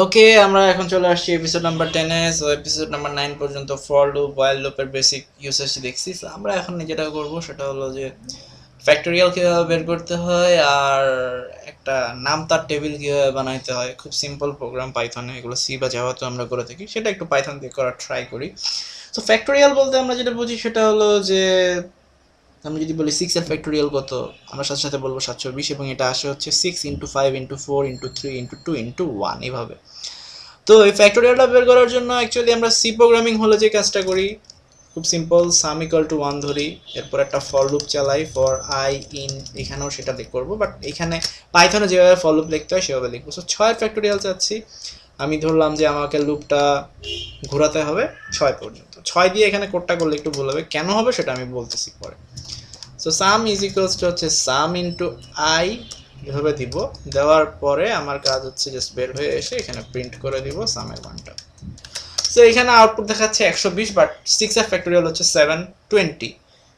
ওকে, আমরা এখন চলে আসছি এপিসোড নাম্বার 10 এ। সো এপিসোড নাম্বার 9 পর্যন্ত ফর লুপ, হোয়াইল লুপের বেসিক ইউসেজ দেখছি। সো আমরা এখন যেটা করব সেটা হলো যে ফ্যাক্টরিয়াল কিভাবে বের করতে হয় আর একটা নাম তার টেবিল কিভাবে বানাইতে হয়। খুব সিম্পল প্রোগ্রাম পাইথনে, এগুলো সি বা জাভাতে আমরা করে থাকি, সেটা একটু পাইথন দিয়ে করার ট্রাই করি। সো ফ্যাক্টরিয়াল বলতে আমরা যেটা বুঝি সেটা হলো যে আমি যদি বলি 6 এর ফ্যাক্টোরিয়াল কত, আমরা সাথে সাথে বলবো 720, এবং এটা আসে হচ্ছে 6 into 5 into 4 into 3 into 2 into 1 এইভাবে। তো এই ফ্যাক্টোরিয়ালটা বের করার জন্য অ্যাকচুয়ালি আমরা সি প্রোগ্রামিং হলে যে কাজটা করি খুব সিম্পল, সাম ইকুয়াল টু 1 ধরি, এরপর একটা ফর লুপ চালাই ফর আই ইন, এখানেও সেটা করবো, বাট এখানে পাইথনে যেভাবে ফর লুপ লিখতে হয় সেভাবে লিখবো। সো 6 ফ্যাক্টোরিয়াল চাচ্ছি, আমি ধরলাম যে আমাকে লুপটা ঘোরাতে হবে 6 পর্যন্ত। 6 দিয়ে এখানে কোডটা করলে একটু ভুল হবে, কেন হবে সেটা আমি বলতেছি পরে। So some is equals two হচ্ছে সাম ইন্টু আই, এভাবে দিব। দেওয়ার পরে আমার কাজ হচ্ছে জাস্ট বের হয়ে এসে এখানে প্রিন্ট করে দিব সামের মানটা। সো এখানে আউটপুট দেখাচ্ছে 120, বাট 6 এর ফ্যাক্টোরিয়াল হচ্ছে 720।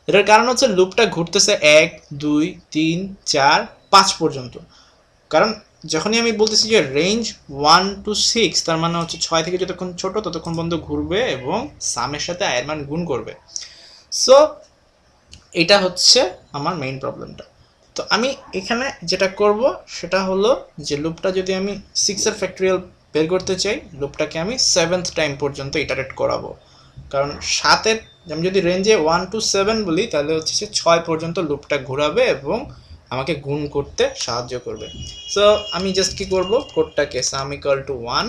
এটার কারণ হচ্ছে লুপটা ঘুরতেছে 1 2 3 4 5 পর্যন্ত। কারণ যখনই আমি বলতেছি যে রেঞ্জ 1 টু 6, তার মানে হচ্ছে 6 থেকে যতক্ষণ ছোট ততক্ষণ পর্যন্ত ঘুরবে এবং সামের সাথে আয়ের মান গুণ করবে। সো এটা হচ্ছে আমার মেইন প্রবলেমটা। তো আমি এখানে যেটা করব সেটা হলো যে লুপটা যদি আমি 6 এর ফ্যাক্টোরিয়াল বের করতে চাই, লুপটাকে আমি 7th টাইম পর্যন্ত ইটারেট করাবো। কারণ 7-এর আমি যদি রেঞ্জে 1 টু 7 বলি, তাহলে হচ্ছে সে 6 পর্যন্ত লুপটা ঘোরাবে এবং আমাকে গুণ করতে সাহায্য করবে। সো আমি জাস্ট কি করব, কোডটাকে সাম ইকুয়াল টু 1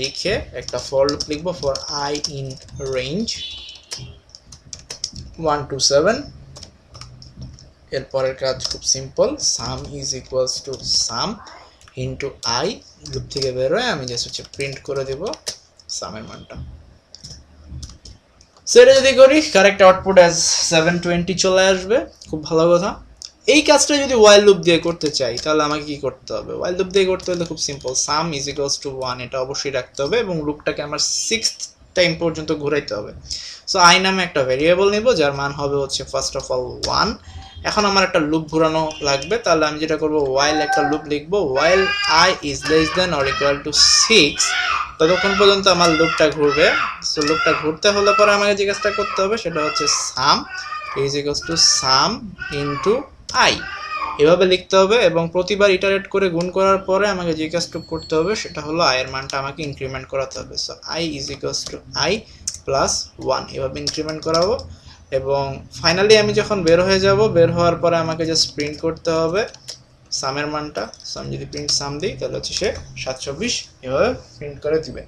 লিখে একটা ফর লুপ লিখবো for I in range 1 to 7। এরপরের কাজ খুব simple, sum is equals to sum into I, loop থেকে বেরোয় আমি জাস্ট হচ্ছে প্রিন্ট করে দেব সামের মানটা। সেটা যদি করি কারেক্ট আউটপুট অ্যাজ 720 চলে আসবে, খুব ভালো কথা। এই কাজটা যদি ওয়াইল লুপ দিয়ে করতে চাই তাহলে আমাকে কি করতে হবে? ওয়াইল লুপ দিয়ে করতে হলে খুব simple, sum is equals two 1 এটা অবশ্যই রাখতে হবে এবং লুপটাকে আমার 6th টাইম পর্যন্ত ঘুরাইতে হবে। সো আই নামে একটা ভেরিয়েবল নিব যার মান হবে হচ্ছে ফার্স্ট অফ অল 1। এখন আমার একটা লুপ ঘোরানো লাগবে, তাহলে আমি যেটা করব ওয়াইল একটা লুপ লিখবো, while I is less than or equal to 6, ততক্ষণ পর্যন্ত আমার লুপটা ঘুরবে। সো লুপটা ঘুরতে হলে পরে আমাকে যে কাজটা করতে হবে সেটা হচ্ছে সাম is equals to some into I, এভাবে লিখতে হবে এবং প্রতিবার ইটারেট করে গুণ করার পরে আমাকে যে কাজটা করতে হবে সেটা হলো আয়ের মানটা আমাকে ইনক্রিমেন্ট করাতে হবে। So I is equals two I plus 1, এভাবে ইনক্রিমেন্ট করাবো এবং ফাইনালি আমি যখন বের হয়ে যাব, বের হওয়ার পরে আমাকে জাস্ট প্রিন্ট করতে হবে সামের মানটা। সো আমি যদি প্রিন্ট সাম দিই তাহলে হচ্ছে সে 720 এভাবে প্রিন্ট করে দিবে।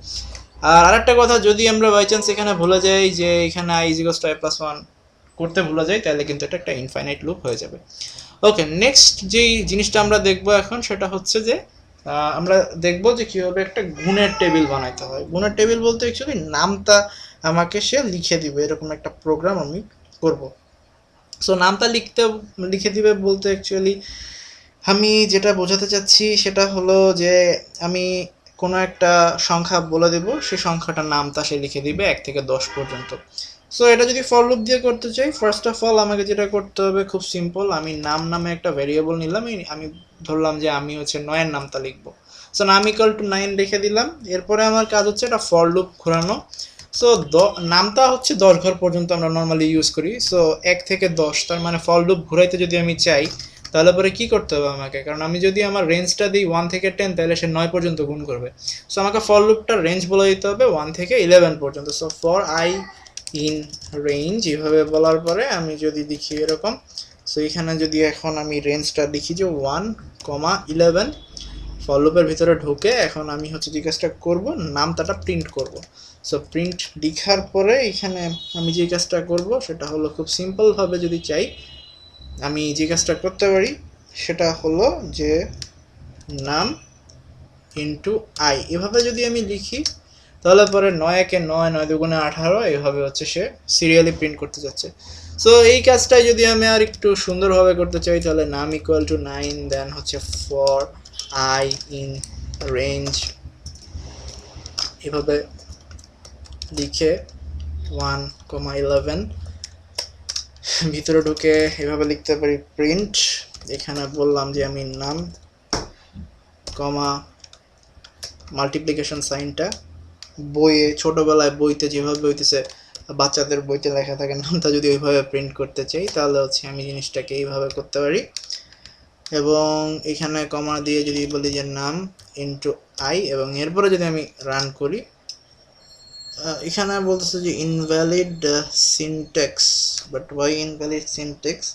আর আরেকটা কথা, যদি আমরা বাই চান্স এখানে ভুলে যাই যে এখানে I is equals two I plus 1 করতে ভুলে যাই, তাহলে কিন্তু এটা একটা ইনফাইনাইট লুপ হয়ে যাবে। ওকে, নেক্সট যেই জিনিসটা আমরা দেখবো এখন সেটা হচ্ছে যে আমরা দেখবো যে কীভাবে একটা গুণের টেবিল বানাইতে হয়। গুণের টেবিল বলতে অ্যাকচুয়ালি নামটা আমাকে সে লিখে দিবে, এরকম একটা প্রোগ্রাম আমি করব। সো নামটা লিখে দিবে বলতে অ্যাকচুয়ালি আমি যেটা বোঝাতে চাচ্ছি সেটা হলো যে আমি কোনো একটা সংখ্যা বলে দেবো, সেই সংখ্যাটার নামটা সে লিখে দিবে 1 থেকে 10 পর্যন্ত। সো এটা যদি ফর লুপ দিয়ে করতে চাই, ফার্স্ট অফ অল আমাকে যেটা করতে হবে খুব সিম্পল, আমি নাম নামে একটা ভেরিয়েবল নিলাম, আমি ধরলাম যে আমি হচ্ছে 9-এর নামটা লিখবো। সো নাম ইকুয়াল টু 9 লিখে দিলাম। এরপরে আমার কাজ হচ্ছে একটা ফর লুপ ঘোরানো। সো নামটা হচ্ছে 10 ঘর পর্যন্ত আমরা নর্মালি ইউজ করি। সো 1 থেকে 10, তার মানে ফর লুপ ঘুরাইতে যদি আমি চাই তাহলে পরে কী করতে হবে আমাকে, কারণ আমি যদি আমার রেঞ্জটা দিই 1 থেকে 10 তাহলে সে 9 পর্যন্ত গুণ করবে। সো আমাকে ফর লুপটার রেঞ্জ বলে দিতে হবে 1 থেকে 11 পর্যন্ত। So for I in range এভাবে বলার পরে আমি যদি দেখি এরকম, সো এখানে যদি এখন আমি রেঞ্জটা লিখি যে 1,11, ফর লুপের ভিতরে ঢুকে এখন আমি হচ্ছে যে কাজটা করবো, নামটাটা প্রিন্ট করব। সো প্রিন্ট লিখার পরে এখানে আমি যে কাজটা করব সেটা হলো খুব সিম্পলভাবে যদি চাই আমি যে কাজটা করতে পারি সেটা হলো যে নাম ইন্টু আই, এভাবে যদি আমি লিখি তাহলে পরে 9 একে 9, 9 দুগুণে 18, এভাবে হচ্ছে সে সিরিয়ালি প্রিন্ট করতে যাচ্ছে। সো এই কাজটাই যদি আমি আর একটু সুন্দরভাবে করতে চাই তাহলে নাম ইকুয়াল টু 9, দেন হচ্ছে ফর আই ইন রেঞ্জ এভাবে লিখে 1,11 ভিতরে ঢুকে এভাবে লিখতে পারি প্রিন্ট, এখানে বললাম যে আমি নাম কমা মাল্টিপ্লিকেশন সাইনটা বইয়ে ছোটবেলায় বইতে যেভাবে হইতেছে, বাচ্চাদের বইতে লেখা থাকে নামটা যদি ওইভাবে প্রিন্ট করতে চাই তাহলে হচ্ছে আমি জিনিসটাকে এইভাবে করতে পারি। এবং এখানে কমা দিয়ে যদি বলি যে নাম ইন্টু আই, এবং এরপরে যদি আমি রান করি, এখানে বলতেছে যে invalid syntax, but why invalid syntax?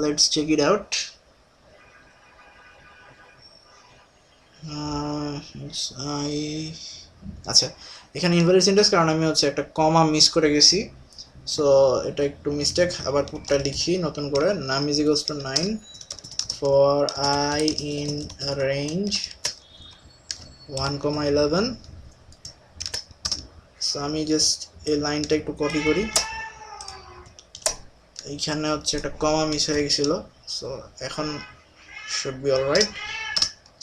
Let's check it out. আচ্ছা, এখানে ইনভ্যালিড সিনট্যাক্স কারণ আমি হচ্ছে একটা কমা মিস করে গেছি, সো এটা একটু মিস্টেক। আবার পুরোটা লিখি নতুন করে, নাম is equals two 9 for I in range 1,11। So আমি জাস্ট এই লাইনটা একটু কপি করি, এইখানে হচ্ছে একটা কমা মিস হয়ে গেছিলো, সো এখন শুড বি অলরাইট।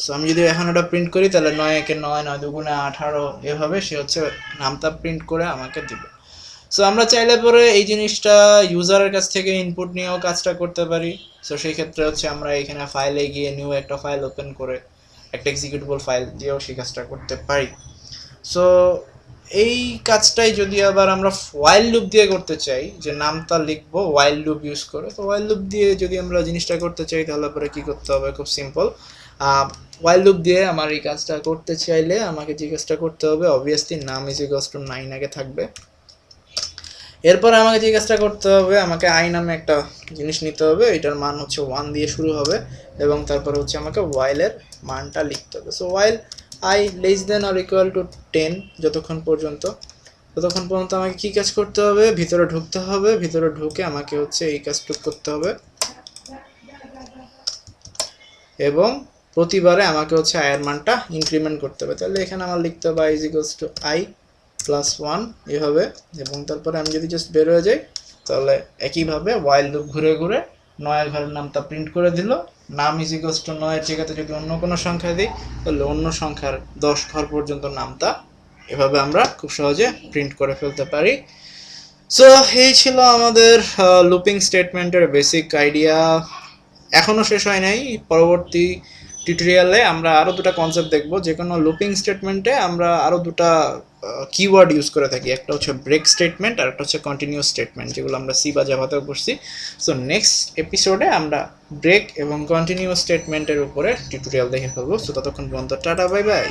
সো আমি যদি এখন এটা প্রিন্ট করি তাহলে 9 একে 9, 9 দুগুণে 18, এভাবে সে হচ্ছে নামটা প্রিন্ট করে আমাকে দিবে। সো আমরা চাইলে পরে এই জিনিসটা ইউজারের কাছ থেকে ইনপুট নিয়েও কাজটা করতে পারি। সো সেই ক্ষেত্রে হচ্ছে আমরা এখানে ফাইলে গিয়ে নিউ একটা ফাইল ওপেন করে একটা এক্সিকিউটেবল ফাইল দিয়েও সেই কাজটা করতে পারি। সো এই কাজটাই যদি আবার আমরা ওয়াইল লুপ দিয়ে করতে চাই, যে নামটা লিখবো ওয়াইল লুপ ইউজ করে, তো ওয়াইল লুপ দিয়ে যদি আমরা জিনিসটা করতে চাই তাহলে পরে কী করতে হবে, খুব সিম্পল। ওয়াইল লুপ দিয়ে আমার এই কাজটা করতে চাইলে আমাকে যে কাজটা করতে হবে, অবভিয়াসলি নাম ইজ ইকুয়ালস টু 9 আগে থাকবে। এরপর আমাকে যে কাজটা করতে হবে, আমাকে আই নামে একটা জিনিস নিতে হবে, এটার মান হচ্ছে 1 দিয়ে শুরু হবে, এবং তারপরে হচ্ছে আমাকে ওয়াইলের মানটা লিখতে হবে। So while I less than or equal to 10, ততক্ষণ পর্যন্ত আমাকে কী কাজ করতে হবে, ভিতরে ঢুকতে হবে, ভিতরে ঢুকে আমাকে হচ্ছে এই কাজটুকু করতে হবে, এবং প্রতিবারে আমাকে হচ্ছে আয়ের মানটা ইনক্রিমেন্ট করতে হবে। তাহলে এখানে আমার লিখতে হবে I is equals two I plus 1 এভাবে, এবং তারপরে আমি যদি জাস্ট বের হয়ে যাই তাহলে একইভাবে ওয়াইল লুপ ঘুরে ঘুরে 9 ঘরের নামটা প্রিন্ট করে দিল। নাম ইজ ইকুয়ালস টু 9 এর জায়গাতে যদি অন্য কোনো সংখ্যা দিই তাহলে অন্য সংখ্যার 10 ঘর পর্যন্ত নামটা এভাবে আমরা খুব সহজে প্রিন্ট করে ফেলতে পারি। সো এই ছিল আমাদের লুপিং স্টেটমেন্টের বেসিক আইডিয়া। এখনও শেষ হয় নাই, পরবর্তী টিউটোরিয়ালে আমরা আরও দুটো কনসেপ্ট দেখব। যে কোনো লুপিং স্টেটমেন্টে আমরা আরও দুটো কিওয়ার্ড ইউজ করে থাকি, একটা হচ্ছে ব্রেক স্টেটমেন্ট আর একটা হচ্ছে কন্টিনিউয়াস স্টেটমেন্ট, যেগুলো আমরা সি বা জাভাতেও করছি। সো নেক্সট এপিসোডে আমরা ব্রেক এবং কন্টিনিউয়াস স্টেটমেন্টের উপরে টিউটোরিয়াল দেখে ফেলবো। সো ততক্ষণ পর্যন্ত টাটা, বাই বাই।